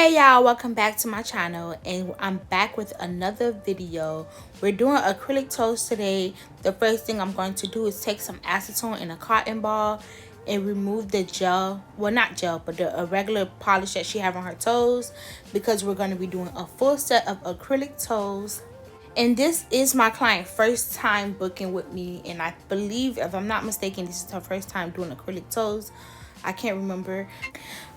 Hey y'all, welcome back to my channel, and I'm back with another video. We're doing acrylic toes today. The first thing I'm going to do is take some acetone in a cotton ball and remove the gel, well not gel, but the regular polish that she have on her toes, because we're going to be doing a full set of acrylic toes. And this is my client first time booking with me, and I believe, if I'm not mistaken, this is her first time doing acrylic toes. I can't remember.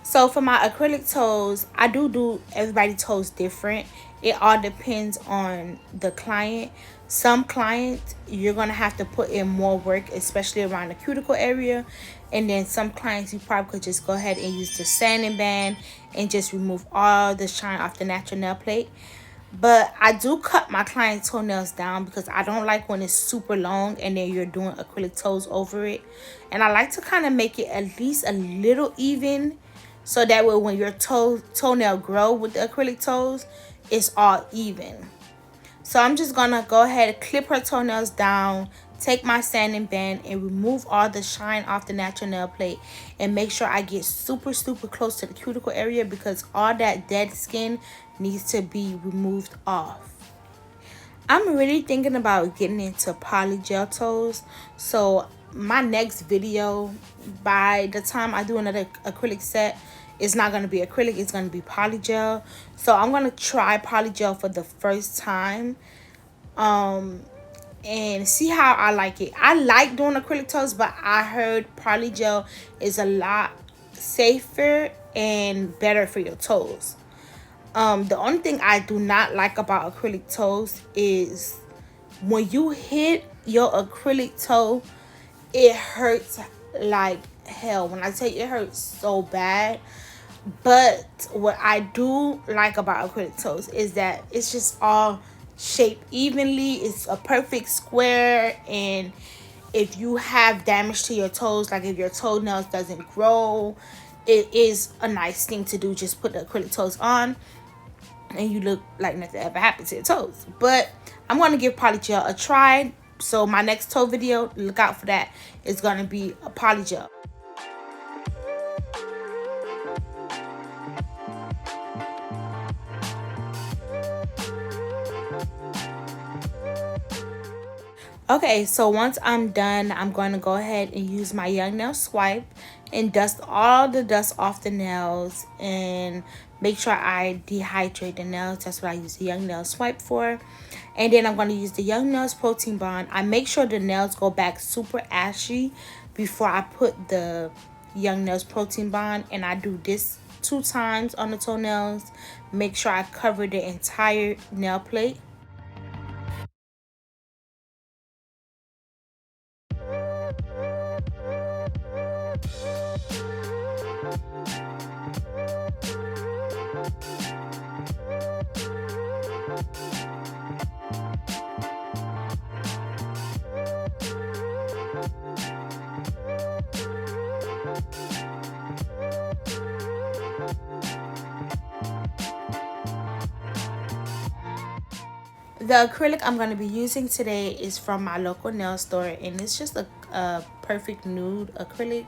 So for my acrylic toes, I do everybody's toes different. It all depends on the client. Some clients, you're gonna have to put in more work, especially around the cuticle area. And then some clients, you probably could just go ahead and use the sanding band and just remove all the shine off the natural nail plate. But I do cut my client toenails down because I don't like when it's super long and then you're doing acrylic toes over it. And I like to kind of make it at least a little even, so that way when your toenail grow with the acrylic toes, it's all even. So I'm just gonna go ahead and clip her toenails down, take my sanding band and remove all the shine off the natural nail plate, and make sure I get super close to the cuticle area, because all that dead skin needs to be removed off. I'm really thinking about getting into polygel toes, so my next video, by the time I do another acrylic set, it's not going to be acrylic, it's going to be polygel. So I'm going to try polygel for the first time and see how I like it. I like doing acrylic toes, but I heard polygel is a lot safer and better for your toes. The only thing I do not like about acrylic toes is when you hit your acrylic toe, it hurts like hell. When I tell you, it hurts so bad. But what I do like about acrylic toes is that it's just all shaped evenly. It's a perfect square, and if you have damage to your toes, like if your toenails doesn't grow, it is a nice thing to do. Just put the acrylic toes on and you look like nothing ever happened to your toes. But I'm going to give polygel a try. So my next toe video, look out for that. It's going to be a polygel. Okay, so once I'm done, I'm going to go ahead and use my young nail swipe and dust all the dust off the nails and make sure I dehydrate the nails. That's what I use the young nail swipe for. And then I'm going to use the young nails protein bond. I make sure the nails go back super ashy before I put the young nails protein bond, and I do this 2 times on the toenails. Make sure I cover the entire nail plate. The acrylic I'm going to be using today is from my local nail store, and it's just a perfect nude acrylic.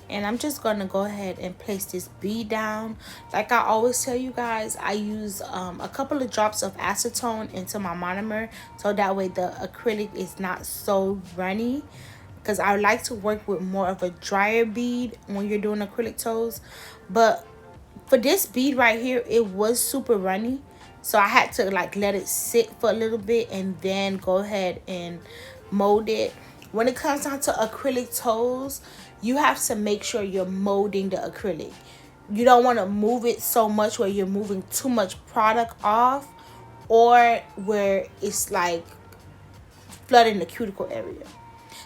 And I'm just going to go ahead and place this bead down. Like I always tell you guys, I use a couple of drops of acetone into my monomer, so that way the acrylic is not so runny, because I like to work with more of a drier bead when you're doing acrylic toes. But for this bead right here, it was super runny, so I had to like let it sit for a little bit and then go ahead and mold it. When it comes down to acrylic toes, you have to make sure you're molding the acrylic. You don't want to move it so much where you're moving too much product off, or where it's like flooding the cuticle area.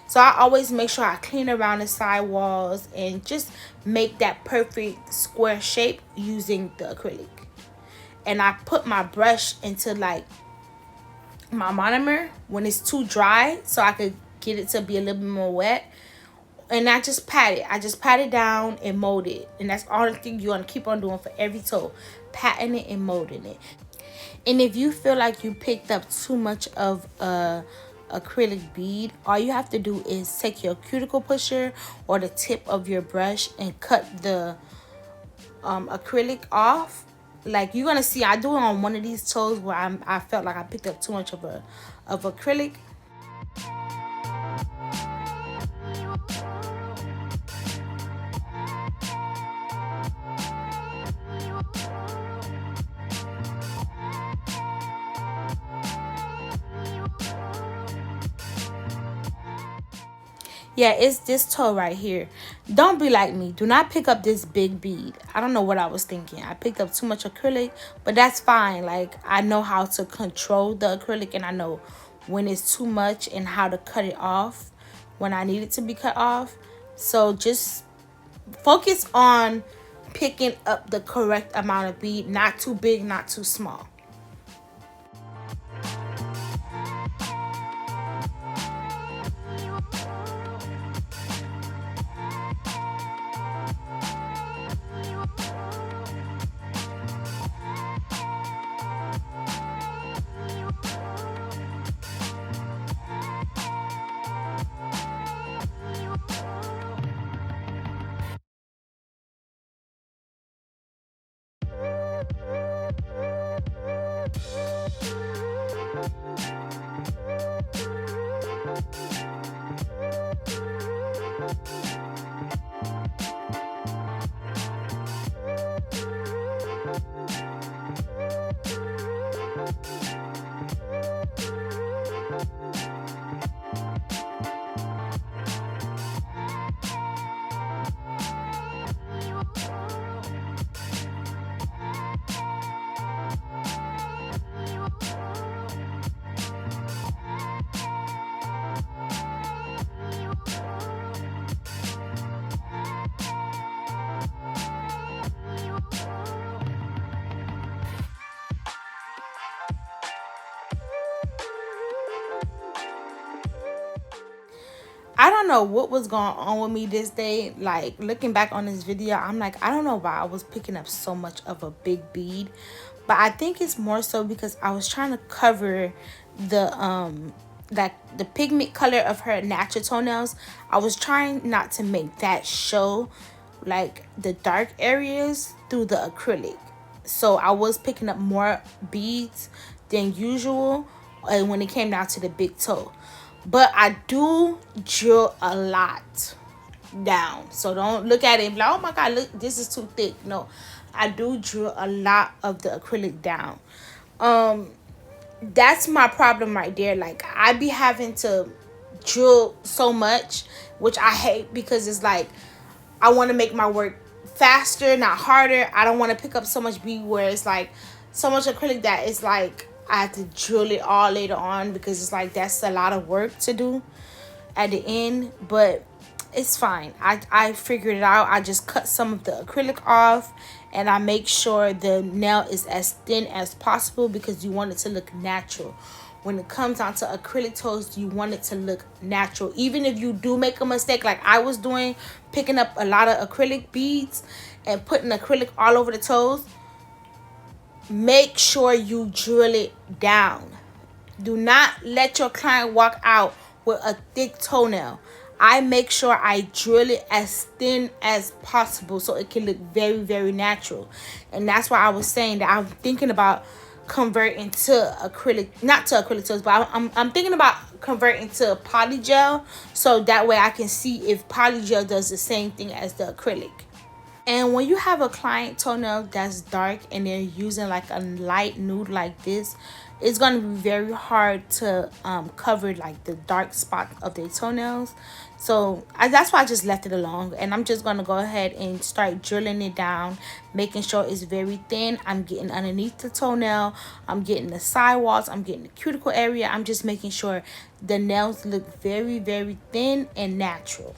So I always make sure I clean around the side walls and just make that perfect square shape using the acrylic. And I put my brush into like my monomer when it's too dry, so I could get it to be a little bit more wet. And I just pat it. I just pat it down and mold it. And that's all the thing you want to keep on doing for every toe. Patting it and molding it. And if you feel like you picked up too much of a acrylic bead, all you have to do is take your cuticle pusher or the tip of your brush and cut the acrylic off Like, you're gonna see I do it on one of these toes where I felt like I picked up too much of acrylic. Yeah, it's this toe right here. Don't be like me. Do not pick up this big bead. I don't know what I was thinking. I picked up too much acrylic, but that's fine. Like, I know how to control the acrylic, and I know when it's too much and how to cut it off when I need it to be cut off. So just focus on picking up the correct amount of bead, not too big, not too small. I don't know what was going on with me this day. Like, looking back on this video, I'm like, I don't know why I was picking up so much of a big bead. But I think it's more so because I was trying to cover the pigment color of her natural toenails. I was trying not to make that show, like the dark areas, through the acrylic. So I was picking up more beads than usual when it came down to the big toe. But I do drill a lot down. So don't look at it and be like, oh my God, look, this is too thick. No, I do drill a lot of the acrylic down. That's my problem right there. Like, I be having to drill so much, which I hate, because it's like I want to make my work faster, not harder. I don't want to pick up so much bead where it's like so much acrylic that it's like I have to drill it all later on, because it's like that's a lot of work to do at the end. But it's fine. I figured it out. I just cut some of the acrylic off, and I make sure the nail is as thin as possible, because you want it to look natural. When it comes down to acrylic toes, you want it to look natural. Even if you do make a mistake like I was doing, picking up a lot of acrylic beads and putting acrylic all over the toes, make sure you drill it down. Do not let your client walk out with a thick toenail. I make sure I drill it as thin as possible so it can look very, very natural. And that's why I was saying that I'm thinking about converting to acrylic, not to acrylic toes, but I'm thinking about converting to polygel, so that way I can see if polygel does the same thing as the acrylic. And when you have a client toenail that's dark and they're using like a light nude like this, it's going to be very hard to cover like the dark spot of their toenails. So that's why I just left it alone. And I'm just going to go ahead and start drilling it down, making sure it's very thin. I'm getting underneath the toenail. I'm getting the sidewalls. I'm getting the cuticle area. I'm just making sure the nails look very, very thin and natural.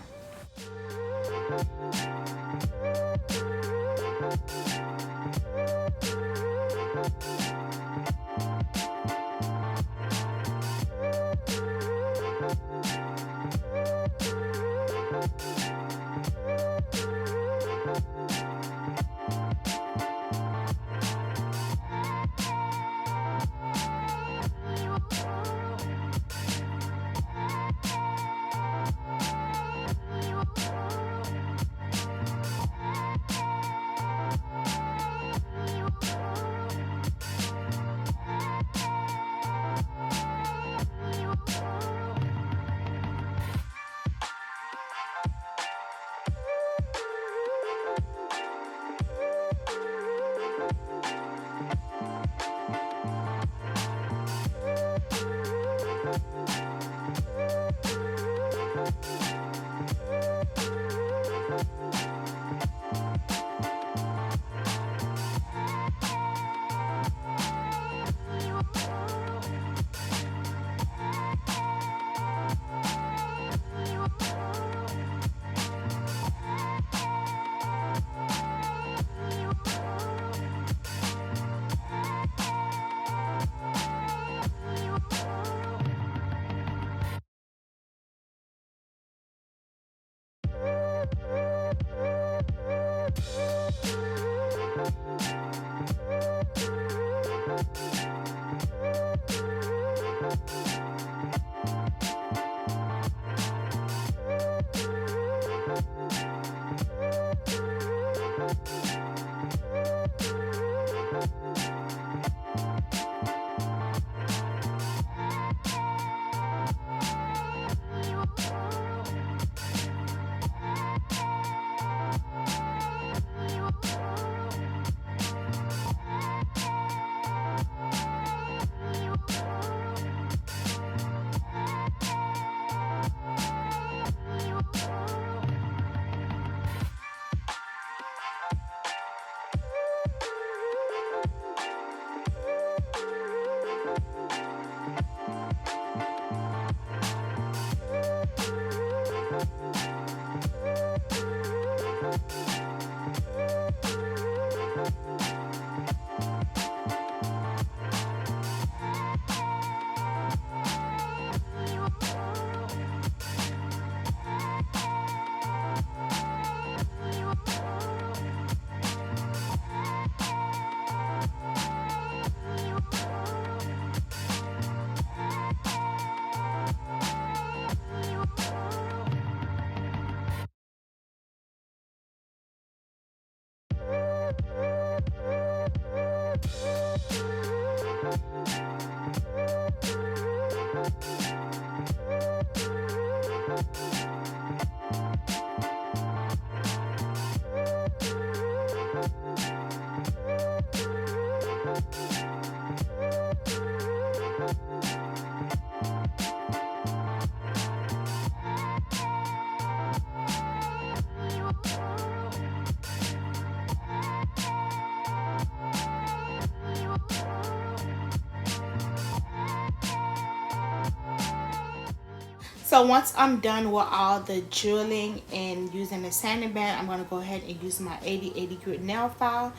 So once I'm done with all the drilling and using the sanding band, I'm going to go ahead and use my 80/80 grit nail file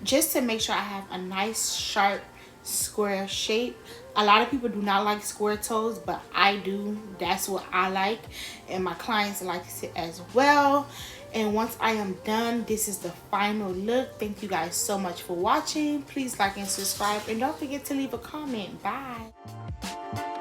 just to make sure I have a nice sharp square shape. A lot of people do not like square toes, but I do. That's what I like, and my clients like it as well. And once I am done, this is the final look. Thank you guys so much for watching. Please like and subscribe, and don't forget to leave a comment. Bye.